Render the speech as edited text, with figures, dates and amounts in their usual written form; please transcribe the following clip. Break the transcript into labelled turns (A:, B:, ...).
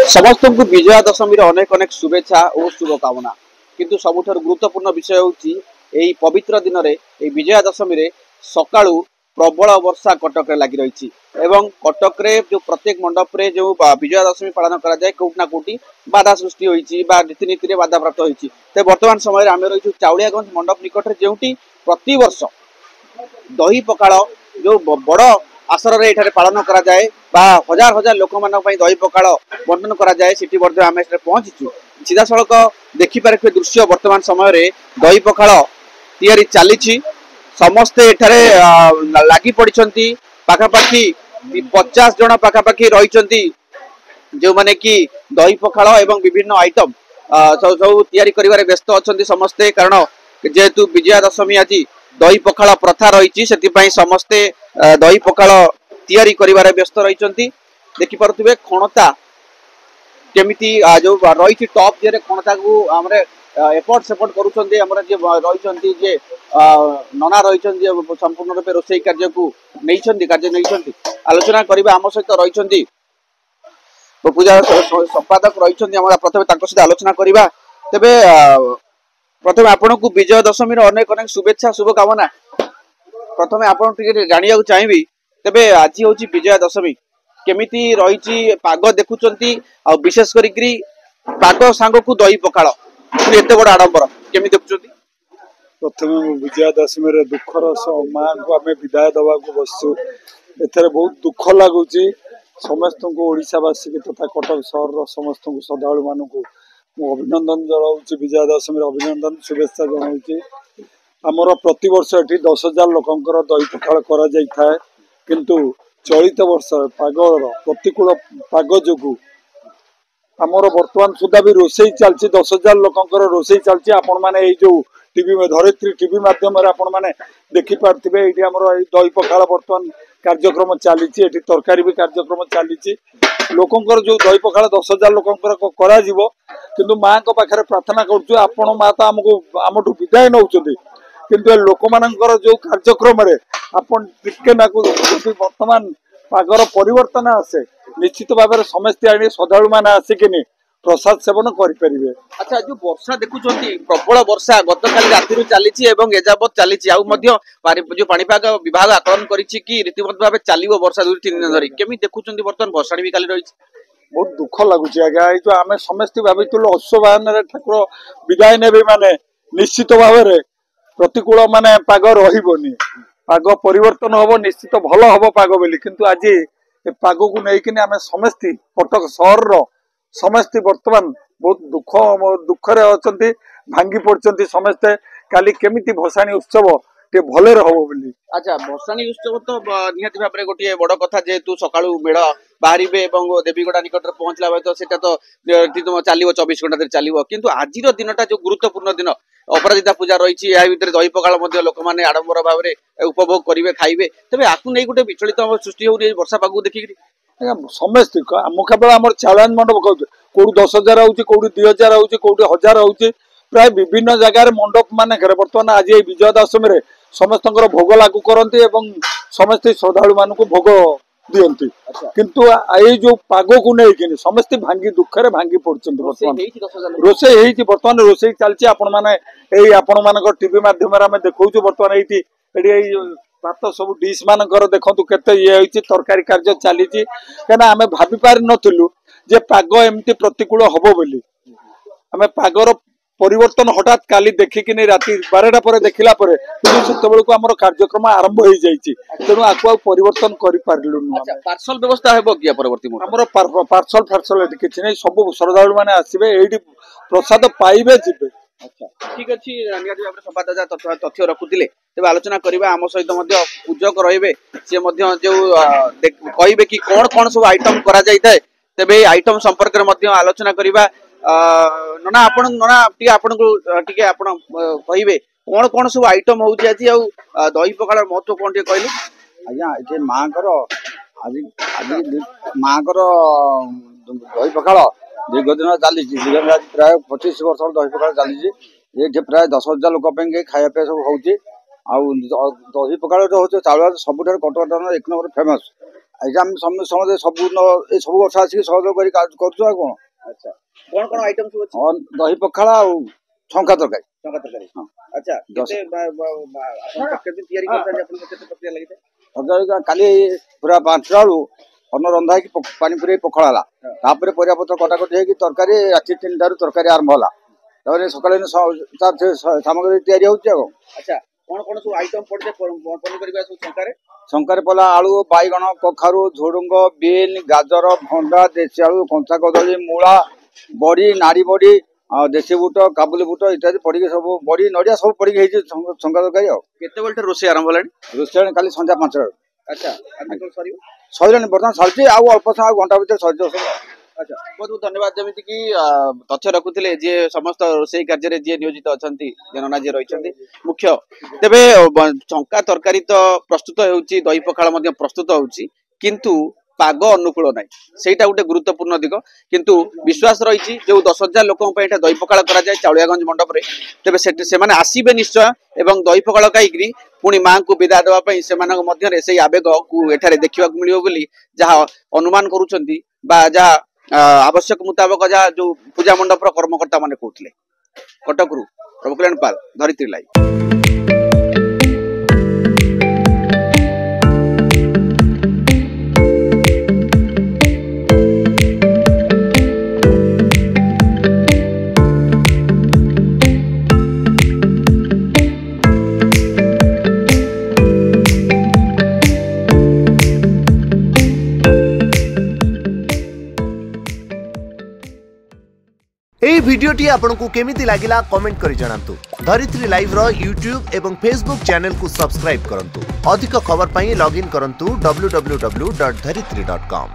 A: समस्त को विजया दशमी अनेक अनेक शुभेच्छा और शुभकामना किंतु सबुठार गुरुत्वपूर्ण विषय होची एई पवित्र दिन रे एई विजया दशमी रे सकाळू प्रबल वर्षा कटक लगी रही एवं कटक रे जो प्रत्येक मंडप रे जो विजया दशमी पालन करा जाए कोउटना कोटी बाधा सृष्टि होईची बा रीतिनीति रे बाधा प्राप्त होईची ते वर्तमान समय रे आमे रही चाउलियागंज मंडप निकट रे जेउटी प्रति वर्ष दही पखाड़ जो बड़ आसर रे एठारे पालन करा जाए बा हजार हजार लोक मानक पई दही पखाड़ बंटन करा जाए सिटी बर्ध आमे पहुंचीचु सीधा सड़क देखि पारे दृश्य वर्तमान समय रे दही पखाड़ तैयारी चली समस्ते एठारे लागी पड़िछंती पाखापाखी 50 जन पाखापाखी रहिछंती जो माने कि दही पखाड़ एवं विभिन्न आइटम सब तैयारी करिवारे व्यस्त अछंती समस्ते कारण जेहेतु विजया दशमी आज दही पखाड़ प्रथा रही से समस्ते दही पखाड़ तैयारी करिवारे व्यस्त रहिछंती देखि पारुथिबे खणता केमिति जो रही टॉप जे खणता को हमरे एपॉर्ट सेपॉर्ट करूछंती हमर जे रहिछंती जे नना रहिछंती जे संपूर्ण रूपे रोसई कार्य को नैछंती आलोचना करिबा हम सहित रहिछंती तो पूजा संपादक रहिछंती हम प्रथमे ताको सहित आलोचना करिबा तबे प्रथमे आपन को विजय दशमी रो अनेक अनेक शुभेच्छा शुभकामना प्रथमे आपन टिके जानिया चाहिबी तबे आज होची विजय दशमी केमिति रहिछि पाग देखुचंती आ विशेष करी पाग सांग को दही पखाड़ एते बड़ आडंबर केमिति देखुचंती
B: प्रथम विजया दशमी रे दुखर माँ को आम विदाय दवा को बसु एथरे बहुत दुख लगुच समस्त को ओडिशावासी के तथा कटक सहर समस्त को श्रद्धालु मान को अभिनंदन जनाऊँ विजया दशमी अभिनंदन शुभेच्छा जनाऊँ आमर प्रति वर्ष ये 10,000 लोकंर दही पखाड़ करा किंतु चलित वर्ष पागर प्रतिकूल पाग जो आमर वर्तमान सुधा भी रोसई चलती 10,000 लोकंर रोसई चलती आपण मैंने जो टीवी में धरित्री टीवी माध्यम आपण मैंने देखी पार्थिबे ये आमर दही पखाड़ वर्तमान कार्यक्रम चली तरकारी भी कार्यक्रम चली लोकंर जो दही पखाड़ 10,000 लोकंर करा किंतु माँ को पाखे प्रार्थना करुँ आपण माँ तो आमको आमठू विदाय नौ किंतु लोक मानकर जो कार्यक्रम आपण टिके वर्तमान पागर परिवर्तन आसे निश्चित भाव में समस्ते आने श्रद्धालु मैंने आसिकिनी प्रसाद सेवन करें।
A: अच्छा जो वर्षा देखुंती प्रबल वर्षा गत काली राति चली एजावत चली जो पाणीपाग विभाग आकलन कि रीतिबद्ध भाव चलो वर्षा 2-3 दिन धरी केमी देखुंत बर्तमान वर्षा भी काली रही
B: बहुत दुख लगुच आज्ञा जो आम समस्त भाविलु अश्ववाहन ठाकुर विदाय ने माने निश्चित भाव में प्रतिकूल माने पाग रही पाग परिवर्तन हम निश्चित भल हम पाग बोली किंतु आज पाग को लेकिन आम समस्ती कटक सहर समस्ते वर्तमान बहुत दुखरे अच्छा भांगी पड़ते समस्ते काली केमिति भसाणी उत्सव टे भले हम बोली।
A: अच्छा भसाणी उत्सव तो निहाती भाव में गोटे बड़ कथा जेहेतु सकाळू मेढ़ बाहर देवीगड़ा निकट पहुंचला तो सेटा तो चलो 24 घंटा चलो किंतु आज दिनटा जो गुरुत्वपूर्ण दिन अपराजिता पूजा रही भितर दही पखाड़ लोक मैंने आडंबर भाव में उपभोग करेंगे खाइबे तेज आपको नहीं गोटे विचलित सृष्टि हो वर्षा पाग देखिक
B: समस्त आम केवल आम चालान मंडप कहूँ कौटी 10,000 आउची कौटी 2,000 आउची कौटी 1,000 आउची प्राय विभिन्न जगार मंडप मान बर्तमान आज विजया दशमी समस्त भोग लागू करती समस्त श्रद्धालु मान भोग दियंती किंतु ये जो पाग को लेकिन समस्त भांगी दुखरे भांगी पड़ते रोसई बर्तमान रोसई चलती आपण मैंने आपण मान टीवी माध्यम देखा बर्तमान ये भात सब डिश मानकर देखु केते ये तरकारी कार्य चली कहीं आम भाभी पार नथिलु जे पाग एमती प्रतिकूल हम बोली आम पागर परिवर्तन हठात काली देखिकी राति 12टा पर देखला से आम कार्यक्रम आरंभ हो जाइए तेणु आपको परिवर्तन कर
A: पार्सल व्यवस्था है परवर्ती
B: आमर पार्सल फार्सल किसी नहीं सब श्रद्धालु मैंने आसवे ये प्रसाद पाइबे जीवे।
A: अच्छा ठीक अच्छी संवाददाता तथ्य रखुले तेज आलोचना करवा आम सहित पूजक रे सी जो कहे कि कौन कौन सब आइटम करा जाए तेज आइटम संपर्क में आलोचना करवा नना आपण नना टे कहे कौन कौन सब आइटम हो दही पखाड़ महत्व कौन टे कहलु
C: आज्ञा ये माँ आज माँ दही पखाड़ दीर्घ दिन चली प्राय 25 वर्ष दही पखाड़ चली ये प्राय 10,000 लोक खाया पीया सब हो दही पखाड़ जो हूँ चाउल सबुठ कटक 1 नंबर फेमस ଏଇଟା ଆମେ ସମସ୍ତେ ସବୁ ବର୍ଷ ଆସିକି ସହଯୋଗ କରି କରୁଛୁ ଆଉ କଣ।
A: ଆଚ୍ଛା କଣ କଣ ଆଇଟମ ସବୁ ଅଛି?
C: ଦହି ପଖାଳ ଆଉ ଛଙ୍କା ତରକାରୀ।
A: ଛଙ୍କା ତରକାରୀ। ଆଚ୍ଛା ଆପଣ କେତେ ତିଆରି କରୁଛନ୍ତି? ଆପଣଙ୍କୁ କେତେ ପ୍ରକ୍ରିୟା ଲାଗିଥାଏ?
C: କାଲି ପୁରା 5ଟା ବେଳୁ ଅନ୍ନ ରନ୍ଧା ହେଇକି ପାଣି ପୁରେଇ ପଖାଳ ହେଲା। ତାପରେ ପରିବା ପତ୍ର କଟାକଟି ହେଇକି ତରକାରୀ ରାତି 3ଟାରୁ ତରକାରୀ ଆରମ୍ଭ ହେଲା। ତାପରେ ସକାଳେ ସାମଗ୍ରୀ ତିଆରି ହଉଛି ଆଉ।
A: ଆଚ୍ଛା କଣ କଣ ସବୁ ଆଇଟମ ପଡିছে ପନିପରିବା ସବୁ ଛଙ୍କାରେ?
C: ଛଙ୍କାରେ ପଡିଲା ଆଳୁ, ବାଇଗଣ, କଖାରୁ, ଝୁଡୁଙ୍ଗ, ବିନ୍, ଗାଜର, ଭଣ୍ଡା, ଦେଶୀ ଆଳୁ, କଞ୍ଚା କଦଳୀ, ମୂଳା, ବଡି, ନାଡି ବଡି, ଆଉ ଦେଶୀ ବୁଟ, କାବୁଲି ବୁଟ ଇତ୍ୟାଦି ପଡିକି ସବୁ ବଡି ନଡିଆ ସବୁ ପଡିକି ହେଇଛି ଛଙ୍କା ତରକାରୀ ଆଉ।
A: କେତେବେଳେ ରୋଷେଇ ଆରମ୍ଭ ହେଲାଣି?
C: ରୋଷେଇ କାଲି ସନ୍ଧ୍ୟା 5ଟାରୁ।
A: ଆଚ୍ଛା
C: ସରିଲାଣି ବର୍ତ୍ତମାନ ସରିଛି, ଆଉ ଅଳ୍ପ ସମୟ ଆଉ ଘଣ୍ଟା ଭିତରେ ସରିଯିବ ସବୁ।
A: ଆଚ୍ଛା ବହୁତ ବହୁତ ଧନ୍ୟବାଦ। ଯେମିତି କି ତଥ୍ୟ ରଖୁଥିଲେ ଯିଏ ସମସ୍ତ ରୋଷେଇ କାର୍ଯ୍ୟରେ ଯିଏ ନିୟୋଜିତ ଅଛନ୍ତି, ନନା ଯିଏ ରହିଛନ୍ତି ମୁଖ୍ୟ। ତେବେ ଛଙ୍କା ତରକାରୀ ତ ପ୍ରସ୍ତୁତ ହେଉଛି, ଦହି ପଖାଳ ମଧ୍ୟ ପ୍ରସ୍ତୁତ ହେଉଛି, କିନ୍ତୁ ପାଗ ଅନୁକୂଳ ନାହିଁ, ସେଇଟା ଗୋଟେ ଗୁରୁତ୍ୱପୂର୍ଣ୍ଣ ଦିଗ। କିନ୍ତୁ ବିଶ୍ୱାସ ରହିଛି ଯେଉଁ 10,000 ଲୋକଙ୍କ ପାଇଁ ଏଟା ଦହି ପଖାଳ କରାଯାଏ ଚାଉଳିଆଗଞ୍ଜ ମଣ୍ଡପରେ, ତେବେ ସେଠି ସେମାନେ ଆସିବେ ନିଶ୍ଚୟ ଏବଂ ଦହି ପଖାଳ ଖାଇକିରି ପୁଣି ମାଙ୍କୁ ବିଦାୟ ଦେବା ପାଇଁ ସେମାନଙ୍କ ମଧ୍ୟରେ ସେଇ ଆବେଗକୁ ଏଠାରେ ଦେଖିବାକୁ ମିଳିବ ବୋଲି ଯାହା ଅନୁମାନ କରୁଛନ୍ତି ବା ଯାହା ଆବଶ୍ୟକ ମୁତାବକ ଯାହା ଯୋଉ ପୂଜା ମଣ୍ଡପର କର୍ମକର୍ତ୍ତା ମାନେ କହୁଥିଲେ। କଟକରୁ ପ୍ରଭୁକଲ୍ୟାଣ ପାଲ, ଧରିତ୍ରୀ ଲାଇଭ୍।
D: এই ভিডিওটি आपको केमिति लागिला कमेंट करि जणांतु। धरित्री लाइव रो यूट्यूब एवं फेसबुक चैनल को सब्सक्राइब करंतु। अधिक खबर पई लॉगिन करंतु www.dharitri.com।